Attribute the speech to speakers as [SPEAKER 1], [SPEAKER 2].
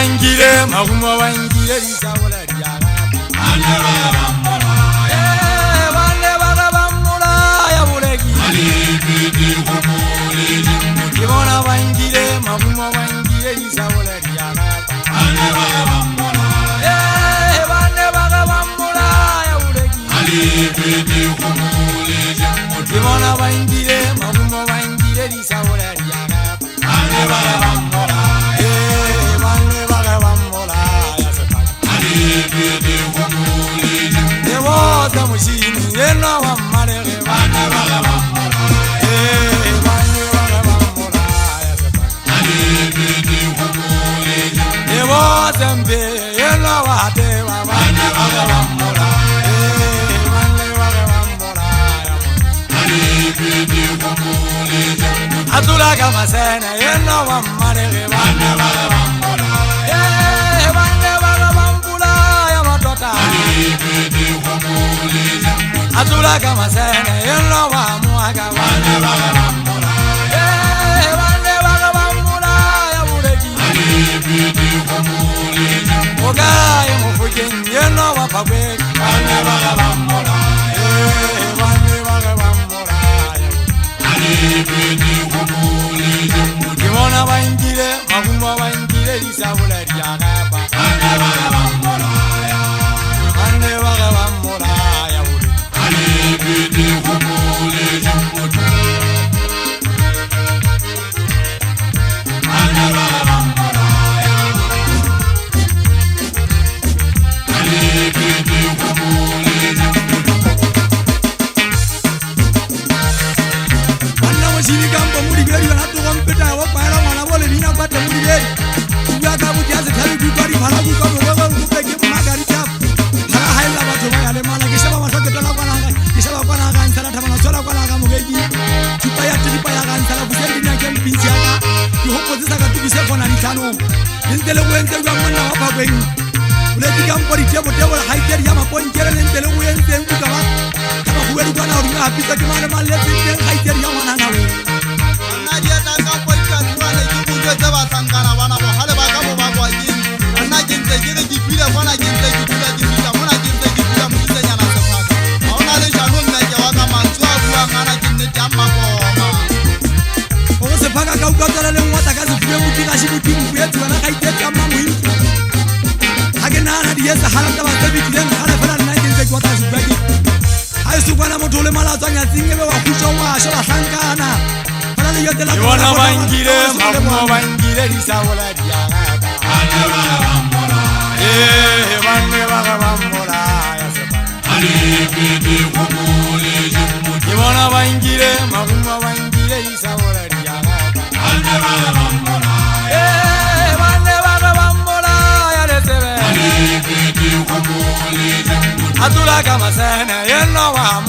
[SPEAKER 1] wangire magumo wangire lisabula lyala bane bagabamula ya bulegi kibona wangire magumo wangire lisabula lyala bane bagabamula ya bulegi kibona wangire magumo wangire lisabula lyala Dewota mushini yena wa marege bana bana bambola bana bana bambola ya sepaka Dewota mbe yena wa dewa bana bana bambola bana bana bambola ya Atula kama sana yena wa marege bana bana bambola bana bana bambola ya matota Atula kama sana yena wa muaga bana bana bambola bana bana bambola ya bulegi Oga ya mufuje yena wa pagwe bana bana bambola bana bana bambola Kibona wangire magumba wangire lisabula lyagaba bana bana bambola bana bana bambola ya buli alibidi kumule jambutu bana bana bambola ya alibidi kumule jambutu bana washini gambo muri gari wana to kompeta wa para wana bole bina kwata muri gari kuga buti ase thali du gari bhala ku ka boga ku peke magari chap hara haila bato yale mala kishaba matake tala kwananga kishaba kwananga nsala thamana sola kwananga mugeji tupaya ya nsala kusendi na kem pinzi aka yopo zisaka tukise kona litano ndele wenze ngwa mwana wapa kwenyu uleti kampori tebo haiteri ya mapoinkere ndele wenze nguka ba kama kuweru kwana uringa hapisa kimane maleti ndele haiteri ya mwana ngawe anadia takampori katwane kibunje zeba sangana wana bo hale bakabo bakwa jini anajinze jini kipile kwana jinze kipile kipile mwana jinze kipile mjise nyana sepaka aona le shanun meje waka mansua buwa ngana jinne jamma boma Ogo sepaka kaukatala le mwata kazi kuwe mutika shibuti mkuyetu wana kaiteti kama muhimu Hagenana diyesa halata wasebi kidenga hala fana na jinze kwa tazi bagi Aisu kwa na motole malazo nyazingewe wakusha washo la sangana Iwana wangire magumo wangire lisabula lyagaba bana bana bambola bana bana bambola ya sepaka alibidi kumule jambutu Iwana wangire magumo wangire lisabula lyagaba bana bana bambola bana bana bambola ya lesebe alibidi kumule jambutu Atula kama sana yena wa